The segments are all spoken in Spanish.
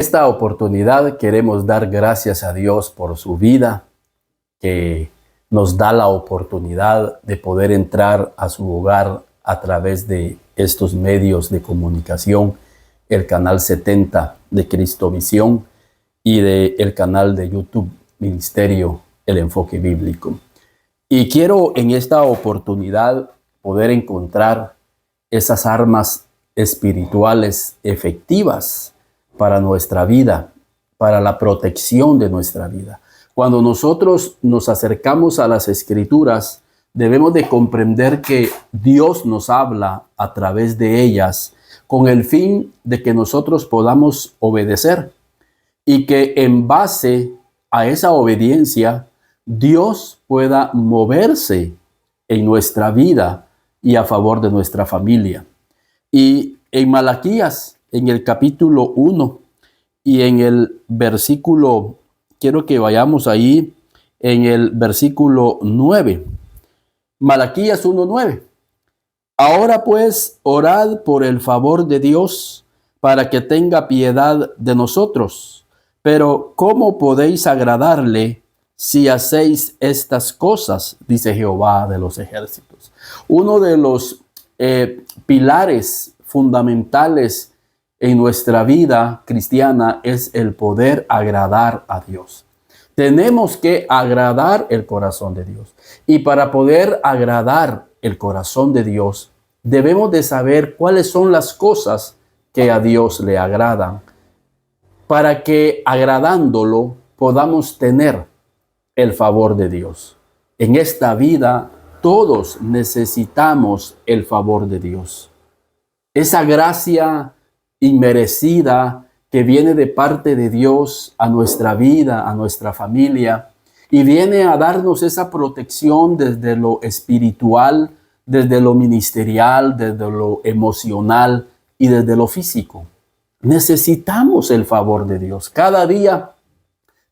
Esta oportunidad queremos dar gracias a Dios por su vida, que nos da la oportunidad de poder entrar a su hogar a través de estos medios de comunicación, el canal 70 de Cristovisión y el canal de YouTube Ministerio El Enfoque Bíblico. Y quiero en esta oportunidad poder encontrar esas armas espirituales efectivas para nuestra vida, para la protección de nuestra vida. Cuando nosotros nos acercamos a las Escrituras, debemos de comprender que Dios nos habla a través de ellas con el fin de que nosotros podamos obedecer y que en base a esa obediencia Dios pueda moverse en nuestra vida y a favor de nuestra familia. Y en Malaquías, en el capítulo 1 y en el versículo, quiero que vayamos ahí, en el versículo 9. Malaquías 1:9. Ahora pues, orad por el favor de Dios para que tenga piedad de nosotros. Pero ¿cómo podéis agradarle si hacéis estas cosas? Dice Jehová de los ejércitos. Uno de los pilares fundamentales en nuestra vida cristiana es el poder agradar a Dios. Tenemos que agradar el corazón de Dios. Y para poder agradar el corazón de Dios, debemos de saber cuáles son las cosas que a Dios le agradan, para que agradándolo podamos tener el favor de Dios. En esta vida todos necesitamos el favor de Dios. Esa gracia inmerecida que viene de parte de Dios a nuestra vida, a nuestra familia, y viene a darnos esa protección desde lo espiritual, desde lo ministerial, desde lo emocional y desde lo físico. Necesitamos el favor de Dios. Cada día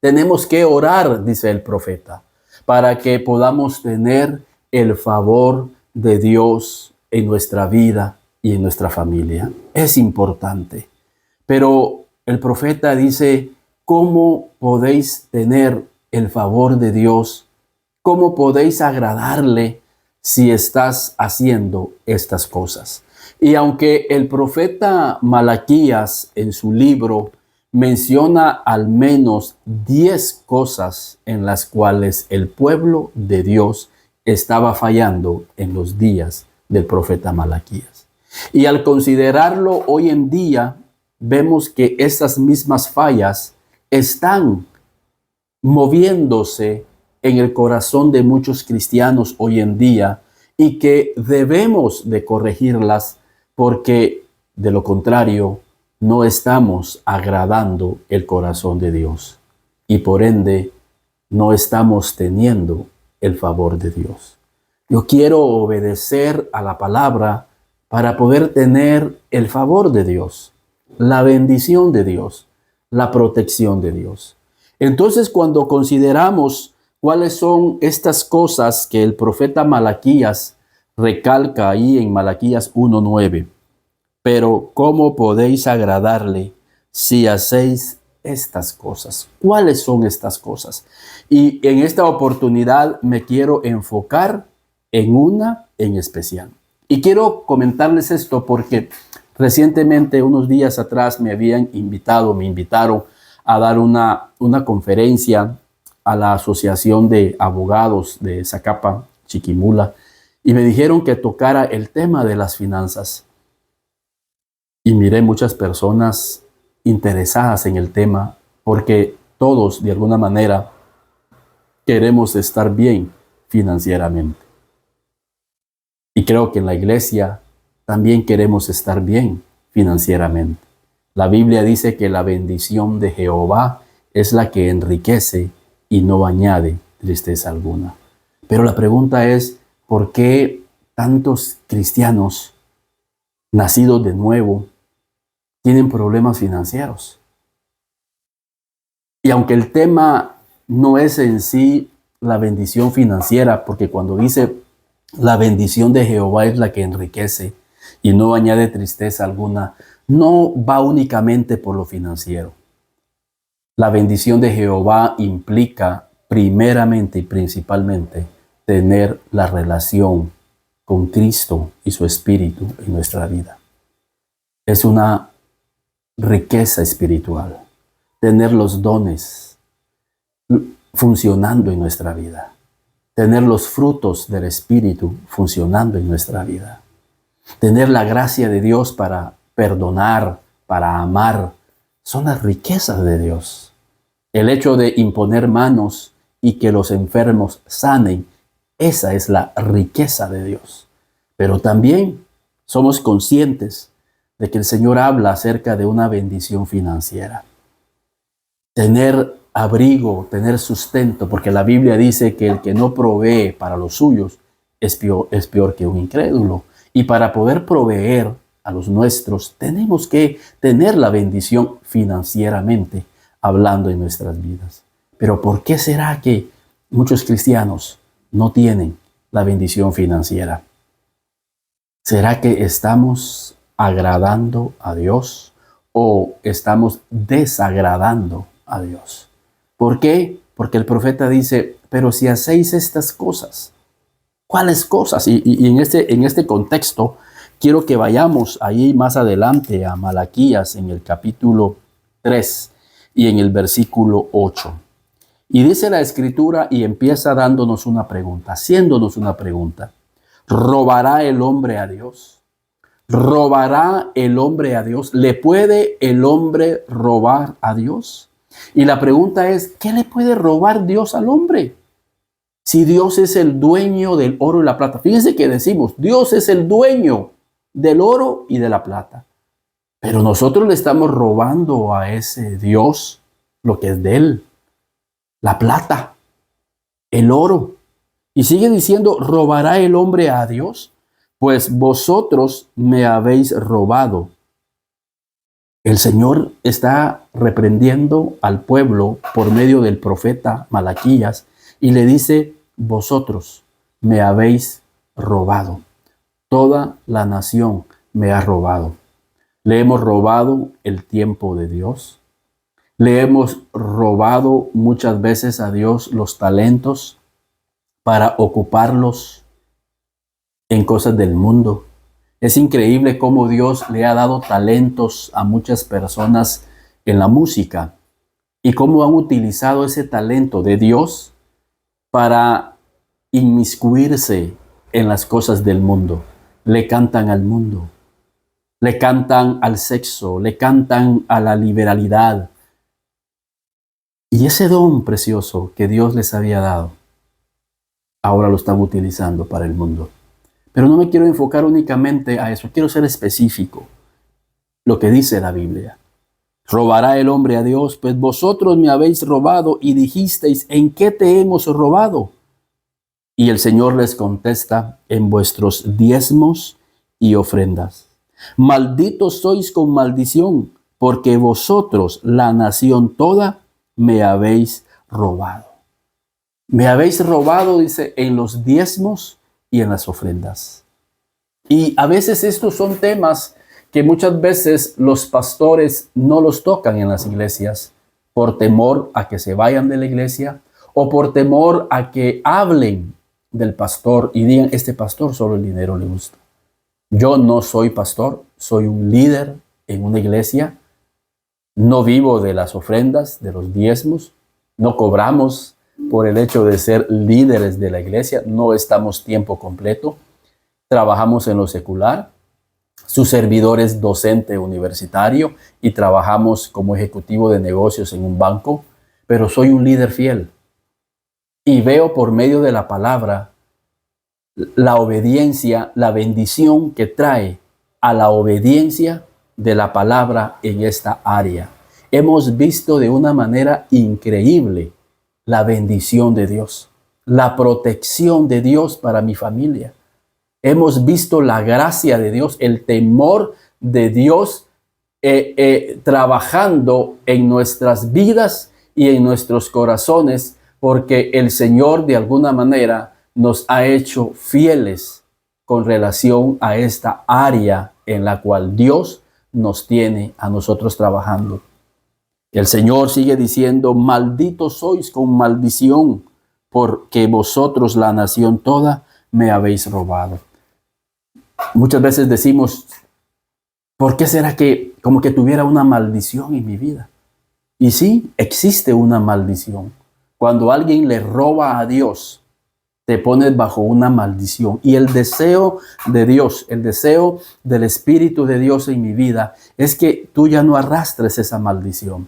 tenemos que orar, dice el profeta, para que podamos tener el favor de Dios en nuestra vida y en nuestra familia. Es importante. Pero el profeta dice, ¿cómo podéis tener el favor de Dios? ¿Cómo podéis agradarle si estás haciendo estas cosas? Y aunque el profeta Malaquías en su libro menciona al menos 10 cosas en las cuales el pueblo de Dios estaba fallando en los días del profeta Malaquías. Y al considerarlo hoy en día, vemos que esas mismas fallas están moviéndose en el corazón de muchos cristianos hoy en día y que debemos de corregirlas porque de lo contrario no estamos agradando el corazón de Dios y por ende no estamos teniendo el favor de Dios. Yo quiero obedecer a la palabra para poder tener el favor de Dios, la bendición de Dios, la protección de Dios. Entonces, cuando consideramos cuáles son estas cosas que el profeta Malaquías recalca ahí en Malaquías 1:9, pero ¿cómo podéis agradarle si hacéis estas cosas? ¿Cuáles son estas cosas? Y en esta oportunidad me quiero enfocar en una en especial. Y quiero comentarles esto porque recientemente, unos días atrás, me invitaron a dar una conferencia a la Asociación de Abogados de Zacapa, Chiquimula, y me dijeron que tocara el tema de las finanzas. Y miré muchas personas interesadas en el tema, porque todos, de alguna manera, queremos estar bien financieramente. Y creo que en la iglesia también queremos estar bien financieramente. La Biblia dice que la bendición de Jehová es la que enriquece y no añade tristeza alguna. Pero la pregunta es, ¿por qué tantos cristianos nacidos de nuevo tienen problemas financieros? Y aunque el tema no es en sí la bendición financiera, porque cuando dice la bendición de Jehová es la que enriquece y no añade tristeza alguna, no va únicamente por lo financiero. La bendición de Jehová implica primeramente y principalmente tener la relación con Cristo y su Espíritu en nuestra vida. Es una riqueza espiritual tener los dones funcionando en nuestra vida, tener los frutos del Espíritu funcionando en nuestra vida, tener la gracia de Dios para perdonar, para amar, son las riquezas de Dios. El hecho de imponer manos y que los enfermos sanen, esa es la riqueza de Dios. Pero también somos conscientes de que el Señor habla acerca de una bendición financiera. Tener abrigo, tener sustento, porque la Biblia dice que el que no provee para los suyos es peor que un incrédulo. Y para poder proveer a los nuestros, tenemos que tener la bendición financieramente hablando en nuestras vidas. Pero ¿por qué será que muchos cristianos no tienen la bendición financiera? ¿Será que estamos agradando a Dios o estamos desagradando a Dios? ¿Por qué? Porque el profeta dice, pero si hacéis estas cosas, ¿cuáles cosas? Y en este contexto, quiero que vayamos ahí más adelante a Malaquías en el capítulo 3 y en el versículo 8. Y dice la Escritura y empieza dándonos una pregunta, haciéndonos una pregunta. ¿Robará el hombre a Dios? ¿Robará el hombre a Dios? ¿Le puede el hombre robar a Dios? Y la pregunta es, ¿qué le puede robar Dios al hombre? Si Dios es el dueño del oro y la plata. Fíjense que decimos, Dios es el dueño del oro y de la plata. Pero nosotros le estamos robando a ese Dios lo que es de él. La plata, el oro. Y sigue diciendo, ¿robará el hombre a Dios? Pues vosotros me habéis robado. El Señor está reprendiendo al pueblo por medio del profeta Malaquías y le dice, vosotros me habéis robado. Toda la nación me ha robado. Le hemos robado el tiempo de Dios. Le hemos robado muchas veces a Dios los talentos para ocuparlos en cosas del mundo. Es increíble cómo Dios le ha dado talentos a muchas personas en la música y cómo han utilizado ese talento de Dios para inmiscuirse en las cosas del mundo. Le cantan al mundo, le cantan al sexo, le cantan a la liberalidad. Y ese don precioso que Dios les había dado, ahora lo están utilizando para el mundo. Pero no me quiero enfocar únicamente a eso, quiero ser específico. Lo que dice la Biblia. ¿Robará el hombre a Dios? Pues vosotros me habéis robado y dijisteis, ¿en qué te hemos robado? Y el Señor les contesta, en vuestros diezmos y ofrendas. Malditos sois con maldición, porque vosotros, la nación toda, me habéis robado. Me habéis robado, dice, en los diezmos y en las ofrendas. Y a veces estos son temas que muchas veces los pastores no los tocan en las iglesias por temor a que se vayan de la iglesia o por temor a que hablen del pastor y digan, este pastor solo el dinero le gusta. Yo no soy pastor, soy un líder en una iglesia, no vivo de las ofrendas, de los diezmos, no cobramos por el hecho de ser líderes de la iglesia, no estamos tiempo completo, trabajamos en lo secular, su servidor es docente universitario y trabajamos como ejecutivo de negocios en un banco, pero soy un líder fiel y veo por medio de la palabra la obediencia, la bendición que trae a la obediencia de la palabra en esta área. Hemos visto de una manera increíble la bendición de Dios, la protección de Dios para mi familia. Hemos visto la gracia de Dios, el temor de Dios trabajando en nuestras vidas y en nuestros corazones, porque el Señor de alguna manera nos ha hecho fieles con relación a esta área en la cual Dios nos tiene a nosotros trabajando. El Señor sigue diciendo, malditos sois con maldición, porque vosotros, la nación toda, me habéis robado. Muchas veces decimos, ¿por qué será que como que tuviera una maldición en mi vida? Y sí, existe una maldición. Cuando alguien le roba a Dios, te pones bajo una maldición. Y el deseo de Dios, el deseo del Espíritu de Dios en mi vida, es que tú ya no arrastres esa maldición.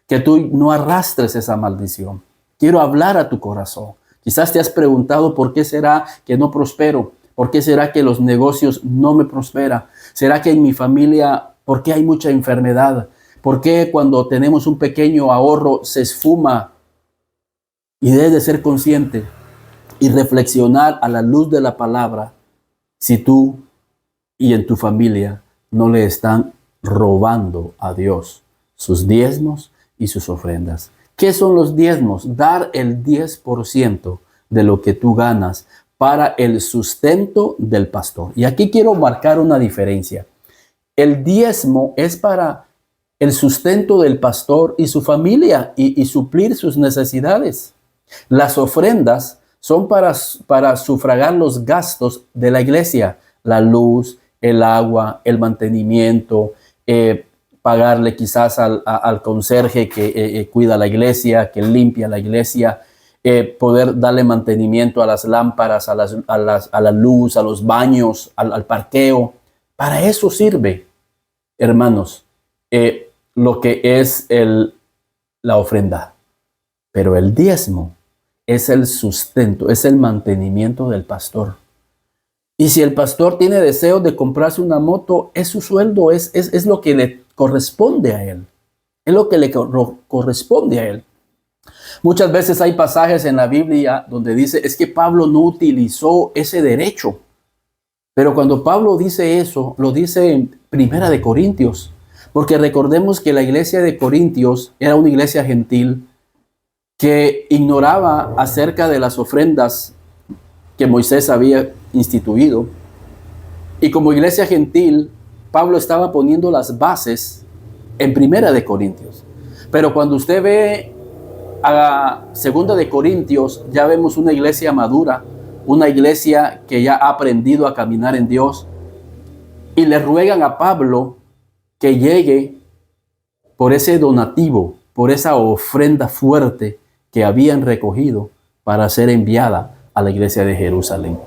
Que tú no arrastres esa maldición. Quiero hablar a tu corazón. Quizás te has preguntado por qué será que no prospero. ¿Por qué será que los negocios no me prosperan? ¿Será que en mi familia, por qué hay mucha enfermedad? ¿Por qué cuando tenemos un pequeño ahorro se esfuma? Y debes de ser consciente y reflexionar a la luz de la palabra si tú y en tu familia no le están robando a Dios sus diezmos y sus ofrendas. ¿Qué son los diezmos? Dar el 10% de lo que tú ganas para el sustento del pastor. Y aquí quiero marcar una diferencia. El diezmo es para el sustento del pastor y su familia y suplir sus necesidades. Las ofrendas son para sufragar los gastos de la iglesia, la luz, el agua, el mantenimiento, pagarle quizás al conserje que cuida la iglesia, que limpia la iglesia, poder darle mantenimiento a las lámparas, a la luz, a los baños, al parqueo. Para eso sirve, hermanos, lo que es la ofrenda. Pero el diezmo es el sustento, es el mantenimiento del pastor. Y si el pastor tiene deseo de comprarse una moto, es su sueldo, es lo que le corresponde a él. Es lo que le corresponde a él. Muchas veces hay pasajes en la Biblia donde dice, es que Pablo no utilizó ese derecho. Pero cuando Pablo dice eso, lo dice en Primera de Corintios. Porque recordemos que la iglesia de Corintios era una iglesia gentil que ignoraba acerca de las ofrendas que Moisés había instituido. Y como iglesia gentil, Pablo estaba poniendo las bases en Primera de Corintios. Pero cuando usted ve a Segunda de Corintios, ya vemos una iglesia madura, una iglesia que ya ha aprendido a caminar en Dios, y le ruegan a Pablo que llegue por ese donativo, por esa ofrenda fuerte que habían recogido para ser enviada a la iglesia de Jerusalén.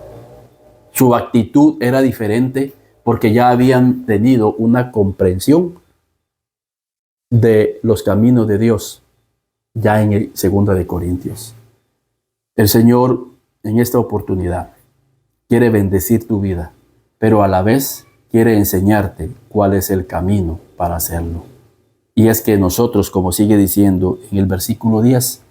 Su actitud era diferente porque ya habían tenido una comprensión de los caminos de Dios, ya en el 2 de Corintios. El Señor en esta oportunidad quiere bendecir tu vida, pero a la vez quiere enseñarte cuál es el camino para hacerlo. Y es que nosotros, como sigue diciendo en el versículo 10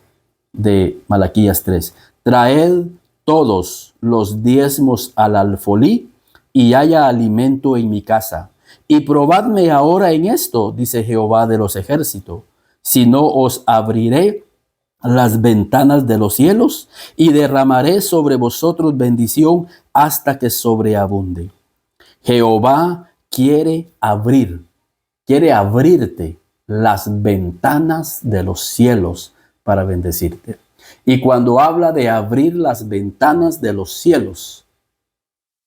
de Malaquías 3, traed todos los diezmos al alfolí y haya alimento en mi casa. Y probadme ahora en esto, dice Jehová de los ejércitos, si no os abriré las ventanas de los cielos y derramaré sobre vosotros bendición hasta que sobreabunde. Jehová quiere abrirte las ventanas de los cielos para bendecirte. Y cuando habla de abrir las ventanas de los cielos,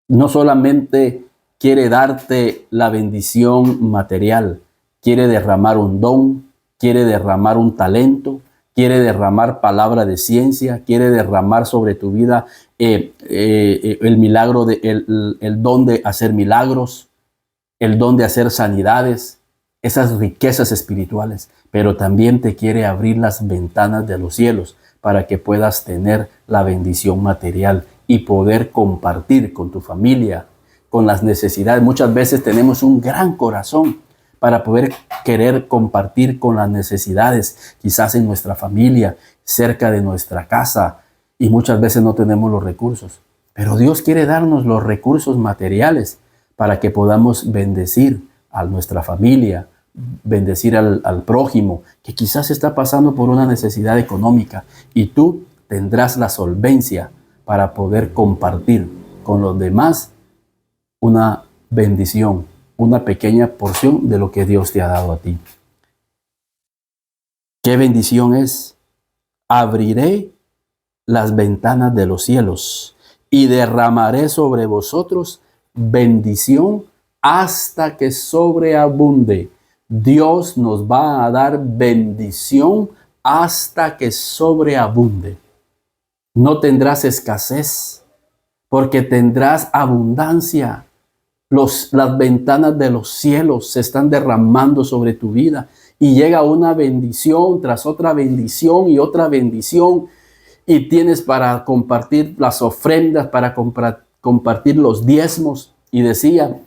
no solamente quiere darte la bendición material, quiere derramar un don, quiere derramar un talento, quiere derramar palabra de ciencia, quiere derramar sobre tu vida el milagro, el don de hacer milagros, el don de hacer sanidades, esas riquezas espirituales, pero también te quiere abrir las ventanas de los cielos para que puedas tener la bendición material y poder compartir con tu familia, con las necesidades. Muchas veces tenemos un gran corazón para poder querer compartir con las necesidades, quizás en nuestra familia, cerca de nuestra casa, y muchas veces no tenemos los recursos. Pero Dios quiere darnos los recursos materiales para que podamos bendecir a nuestra familia, bendecir al prójimo, que quizás está pasando por una necesidad económica, y tú tendrás la solvencia para poder compartir con los demás una bendición, una pequeña porción de lo que Dios te ha dado a ti. ¿Qué bendición es? Abriré las ventanas de los cielos y derramaré sobre vosotros bendición hasta que sobreabunde. Dios nos va a dar bendición hasta que sobreabunde. No tendrás escasez, porque tendrás abundancia. Las ventanas de los cielos se están derramando sobre tu vida y llega una bendición tras otra bendición y otra bendición, y tienes para compartir las ofrendas, para compartir los diezmos. Y decía,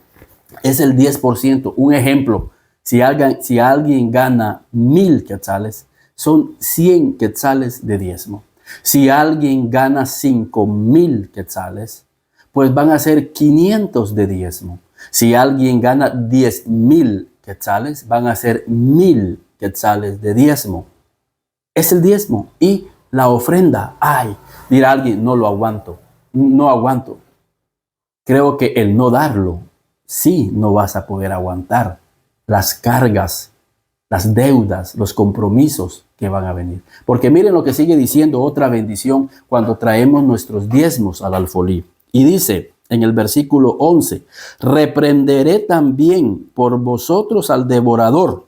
es el 10%. Un ejemplo, si alguien gana 1,000 quetzales, son 100 quetzales de diezmo. Si alguien gana 5,000 quetzales, pues van a ser 500 de diezmo. Si alguien gana 10,000 quetzales, van a ser 1,000 quetzales de diezmo. Es el diezmo. Y la ofrenda, ay, dirá alguien, no lo aguanto, no aguanto. Creo que el no darlo, sí, no vas a poder aguantar las cargas, las deudas, los compromisos que van a venir. Porque miren lo que sigue diciendo otra bendición cuando traemos nuestros diezmos al alfolí. Y dice en el versículo 11, reprenderé también por vosotros al devorador,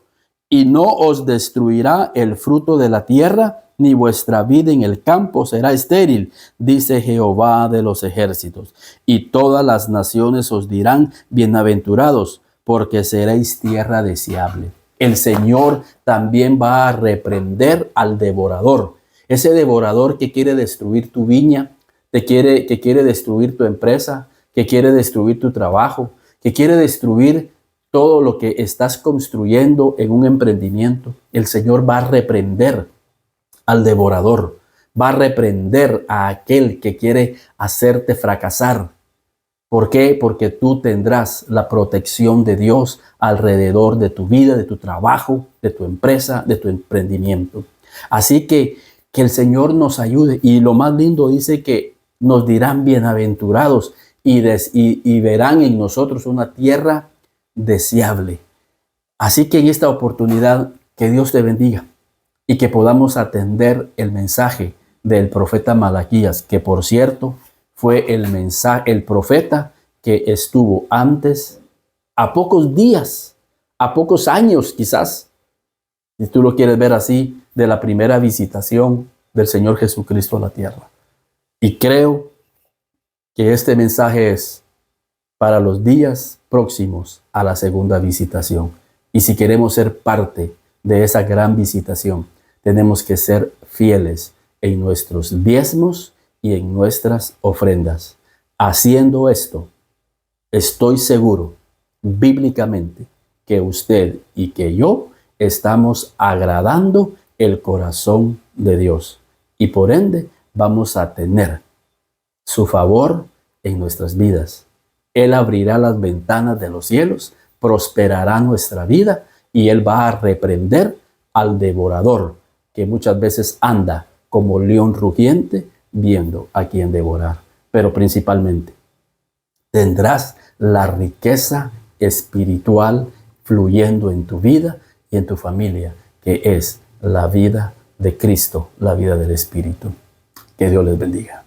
y no os destruirá el fruto de la tierra, ni vuestra vida en el campo será estéril, dice Jehová de los ejércitos. Y todas las naciones os dirán, bienaventurados, porque seréis tierra deseable. El Señor también va a reprender al devorador. Ese devorador que quiere destruir tu viña, que quiere destruir tu empresa, que quiere destruir tu trabajo, que quiere destruir todo lo que estás construyendo en un emprendimiento. El Señor va a reprender al devorador, va a reprender a aquel que quiere hacerte fracasar. ¿Por qué? Porque tú tendrás la protección de Dios alrededor de tu vida, de tu trabajo, de tu empresa, de tu emprendimiento. Así que el Señor nos ayude. Y lo más lindo dice que nos dirán bienaventurados y verán en nosotros una tierra deseable. Así que en esta oportunidad, que Dios te bendiga y que podamos atender el mensaje del profeta Malaquías, que por cierto fue el profeta que estuvo antes, a pocos días, a pocos años quizás, si tú lo quieres ver así, de la primera visitación del Señor Jesucristo a la tierra. Y creo que este mensaje es para los días próximos a la segunda visitación. Y si queremos ser parte de esa gran visitación, tenemos que ser fieles en nuestros diezmos y en nuestras ofrendas. Haciendo esto, estoy seguro, bíblicamente, que usted y que yo estamos agradando el corazón de Dios. Y por ende, vamos a tener su favor en nuestras vidas. Él abrirá las ventanas de los cielos, prosperará nuestra vida y Él va a reprender al devorador, que muchas veces anda como león rugiente viendo a quien devorar. Pero principalmente tendrás la riqueza espiritual fluyendo en tu vida y en tu familia, que es la vida de Cristo, la vida del Espíritu. Que Dios les bendiga.